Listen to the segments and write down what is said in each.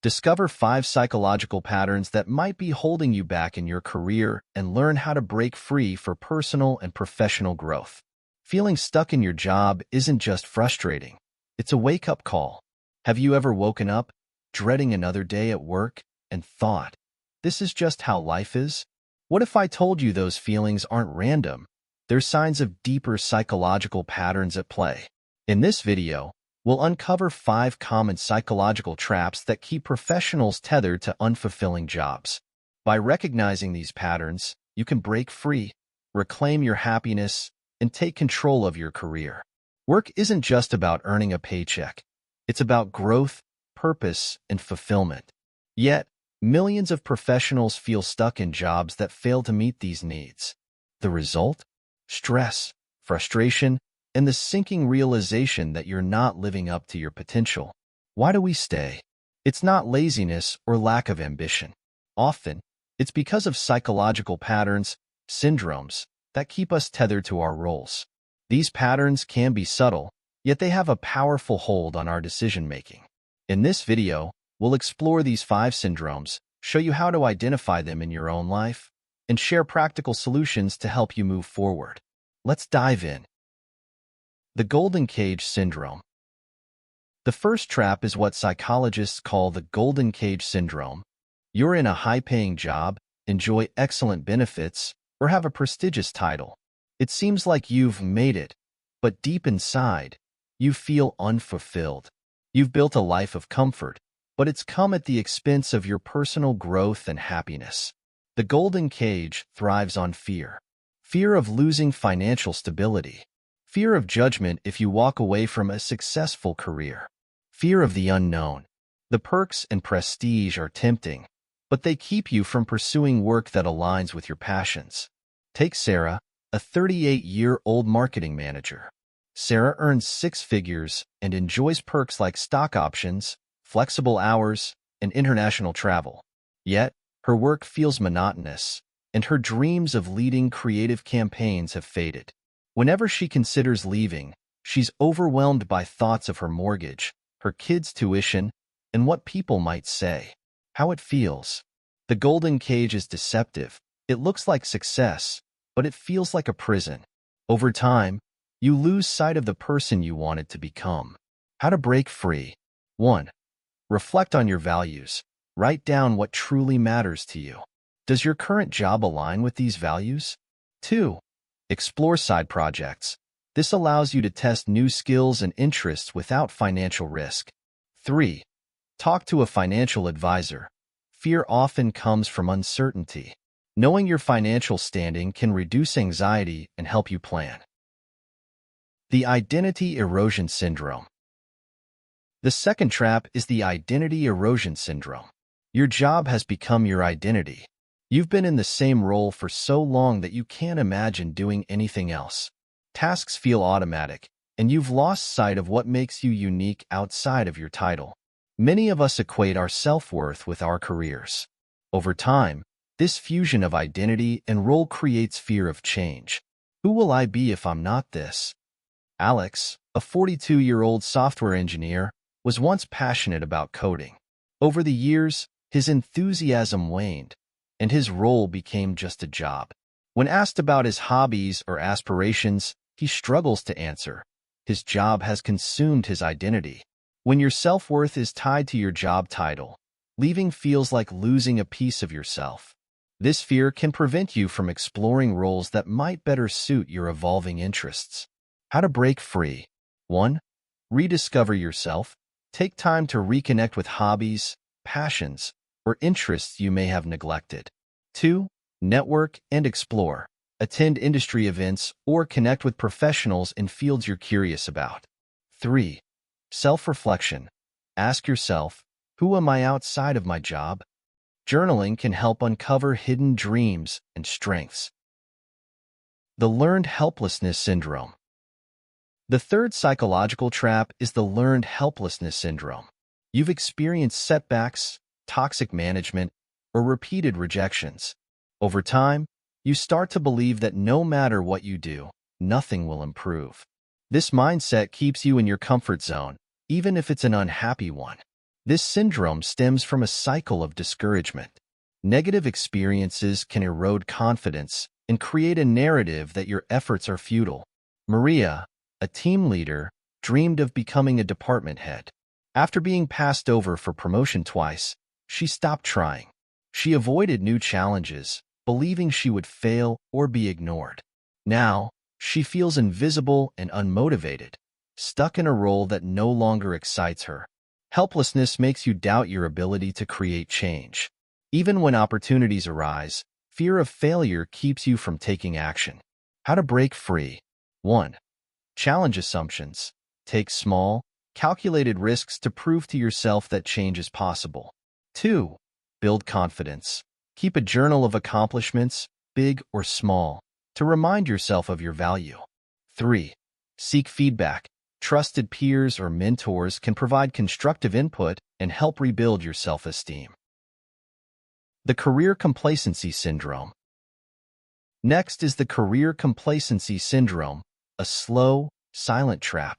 Discover 5 psychological patterns that might be holding you back in your career and learn how to break free for personal and professional growth. Feeling stuck in your job isn't just frustrating. It's a wake-up call. Have you ever woken up, dreading another day at work, and thought, "This is just how life is"? What if I told you those feelings aren't random? They're signs of deeper psychological patterns at play. In this video, we'll uncover 5 common psychological traps that keep professionals tethered to unfulfilling jobs. By recognizing these patterns, you can break free, reclaim your happiness, and take control of your career. Work isn't just about earning a paycheck. It's about growth, purpose, and fulfillment. Yet, millions of professionals feel stuck in jobs that fail to meet these needs. The result? Stress, frustration, and the sinking realization that you're not living up to your potential. Why do we stay? It's not laziness or lack of ambition. Often, it's because of psychological patterns, syndromes, that keep us tethered to our roles. These patterns can be subtle, yet they have a powerful hold on our decision-making. In this video, we'll explore these 5 syndromes, show you how to identify them in your own life, and share practical solutions to help you move forward. Let's dive in. The Golden Cage Syndrome. The first trap is what psychologists call the Golden Cage Syndrome. You're in a high-paying job, enjoy excellent benefits, or have a prestigious title. It seems like you've made it, but deep inside, you feel unfulfilled. You've built a life of comfort, but it's come at the expense of your personal growth and happiness. The Golden Cage thrives on fear. Fear of losing financial stability. Fear of judgment if you walk away from a successful career. Fear of the unknown. The perks and prestige are tempting, but they keep you from pursuing work that aligns with your passions. Take Sarah, a 38-year-old marketing manager. Sarah earns 6 figures and enjoys perks like stock options, flexible hours, and international travel. Yet, her work feels monotonous, and her dreams of leading creative campaigns have faded. Whenever she considers leaving, she's overwhelmed by thoughts of her mortgage, her kids' tuition, and what people might say. How it feels. The Golden Cage is deceptive. It looks like success, but it feels like a prison. Over time, you lose sight of the person you wanted to become. How to break free. 1. Reflect on your values. Write down what truly matters to you. Does your current job align with these values? 2. Explore side projects. This allows you to test new skills and interests without financial risk. 3. Talk to a financial advisor. Fear often comes from uncertainty. Knowing your financial standing can reduce anxiety and help you plan. The Identity Erosion Syndrome. The second trap is the Identity Erosion Syndrome. Your job has become your identity. You've been in the same role for so long that you can't imagine doing anything else. Tasks feel automatic, and you've lost sight of what makes you unique outside of your title. Many of us equate our self-worth with our careers. Over time, this fusion of identity and role creates fear of change. Who will I be if I'm not this? Alex, a 42-year-old software engineer, was once passionate about coding. Over the years, his enthusiasm waned, and his role became just a job. When asked about his hobbies or aspirations, he struggles to answer. His job has consumed his identity. When your self-worth is tied to your job title, leaving feels like losing a piece of yourself. This fear can prevent you from exploring roles that might better suit your evolving interests. How to break free. 1. Rediscover yourself. Take time to reconnect with hobbies, passions, or interests you may have neglected. 2. Network and explore. Attend industry events or connect with professionals in fields you're curious about. 3. Self-reflection. Ask yourself, who am I outside of my job? Journaling can help uncover hidden dreams and strengths. The Learned Helplessness Syndrome. The third psychological trap is the learned helplessness syndrome. You've experienced setbacks, toxic management, or repeated rejections. Over time, you start to believe that no matter what you do, nothing will improve. This mindset keeps you in your comfort zone, even if it's an unhappy one. This syndrome stems from a cycle of discouragement. Negative experiences can erode confidence and create a narrative that your efforts are futile. Maria, a team leader, dreamed of becoming a department head. After being passed over for promotion twice, she stopped trying. She avoided new challenges, believing she would fail or be ignored. Now, she feels invisible and unmotivated, stuck in a role that no longer excites her. Helplessness makes you doubt your ability to create change. Even when opportunities arise, fear of failure keeps you from taking action. How to break free. 1. Challenge assumptions. Take small, calculated risks to prove to yourself that change is possible. 2. Build confidence. Keep a journal of accomplishments, big or small, to remind yourself of your value. 3. Seek feedback. Trusted peers or mentors can provide constructive input and help rebuild your self-esteem. The career complacency syndrome. Next is the career complacency syndrome, a slow, silent trap.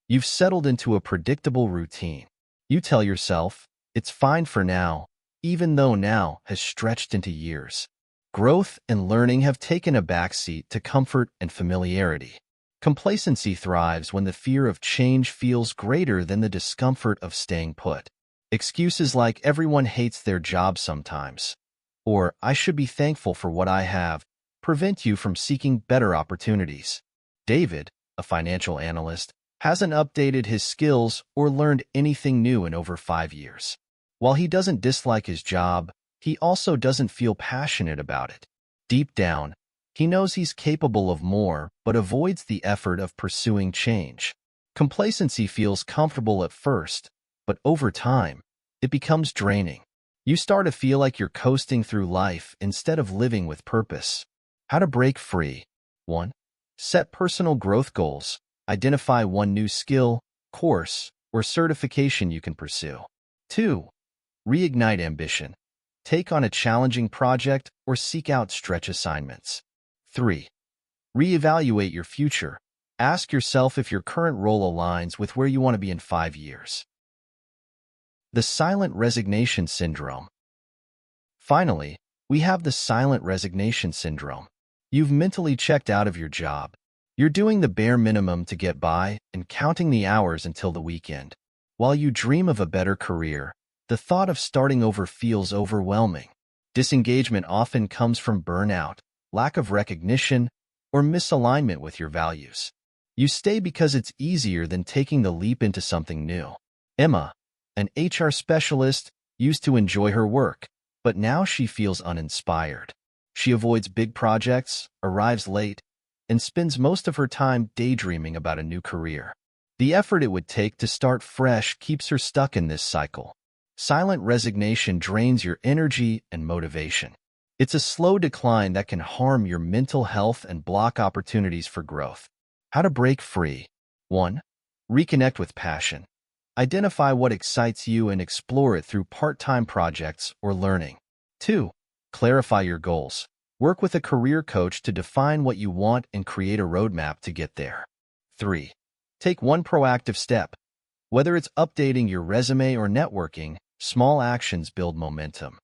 You've settled into a predictable routine. You tell yourself, it's fine for now, even though now has stretched into years. Growth and learning have taken a backseat to comfort and familiarity. Complacency thrives when the fear of change feels greater than the discomfort of staying put. Excuses like everyone hates their job sometimes, or I should be thankful for what I have, prevent you from seeking better opportunities. David, a financial analyst, hasn't updated his skills or learned anything new in over 5 years. While he doesn't dislike his job, he also doesn't feel passionate about it. Deep down, he knows he's capable of more, but avoids the effort of pursuing change. Complacency feels comfortable at first, but over time, it becomes draining. You start to feel like you're coasting through life instead of living with purpose. How to break free. 1. Set personal growth goals. Identify one new skill, course, or certification you can pursue. 2. Reignite ambition. Take on a challenging project or seek out stretch assignments. 3. Reevaluate your future. Ask yourself if your current role aligns with where you want to be in 5 years. The silent resignation syndrome. Finally, we have the silent resignation syndrome. You've mentally checked out of your job. You're doing the bare minimum to get by and counting the hours until the weekend. While you dream of a better career, the thought of starting over feels overwhelming. Disengagement often comes from burnout, lack of recognition, or misalignment with your values. You stay because it's easier than taking the leap into something new. Emma, an HR specialist, used to enjoy her work, but now she feels uninspired. She avoids big projects, arrives late, and spends most of her time daydreaming about a new career. The effort it would take to start fresh keeps her stuck in this cycle. Silent resignation drains your energy and motivation. It's a slow decline that can harm your mental health and block opportunities for growth. How to break free. 1. Reconnect with passion. Identify what excites you and explore it through part-time projects or learning. 2. Clarify your goals. Work with a career coach to define what you want and create a roadmap to get there. 3. Take one proactive step. Whether it's updating your resume or networking, small actions build momentum.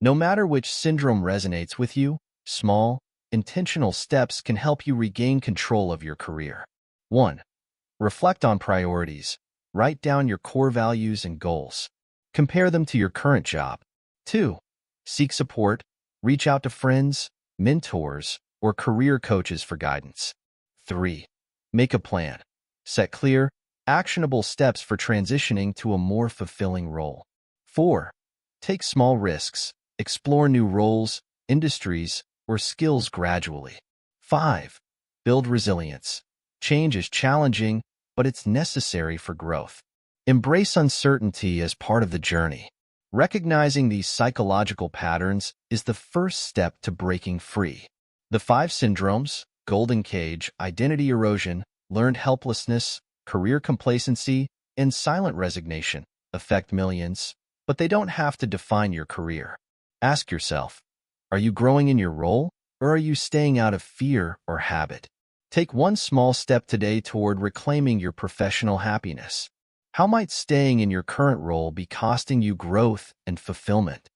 No matter which syndrome resonates with you, small, intentional steps can help you regain control of your career. 1. Reflect on priorities. Write down your core values and goals. Compare them to your current job. 2. Seek support. Reach out to friends, mentors, or career coaches for guidance. 3. Make a plan. Set clear, actionable steps for transitioning to a more fulfilling role. 4. Take small risks. Explore new roles, industries, or skills gradually. 5. Build resilience. Change is challenging, but it's necessary for growth. Embrace uncertainty as part of the journey. Recognizing these psychological patterns is the first step to breaking free. The 5 syndromes, golden cage, identity erosion, learned helplessness, career complacency, and silent resignation, affect millions, but they don't have to define your career. Ask yourself, are you growing in your role, or are you staying out of fear or habit? Take one small step today toward reclaiming your professional happiness. How might staying in your current role be costing you growth and fulfillment?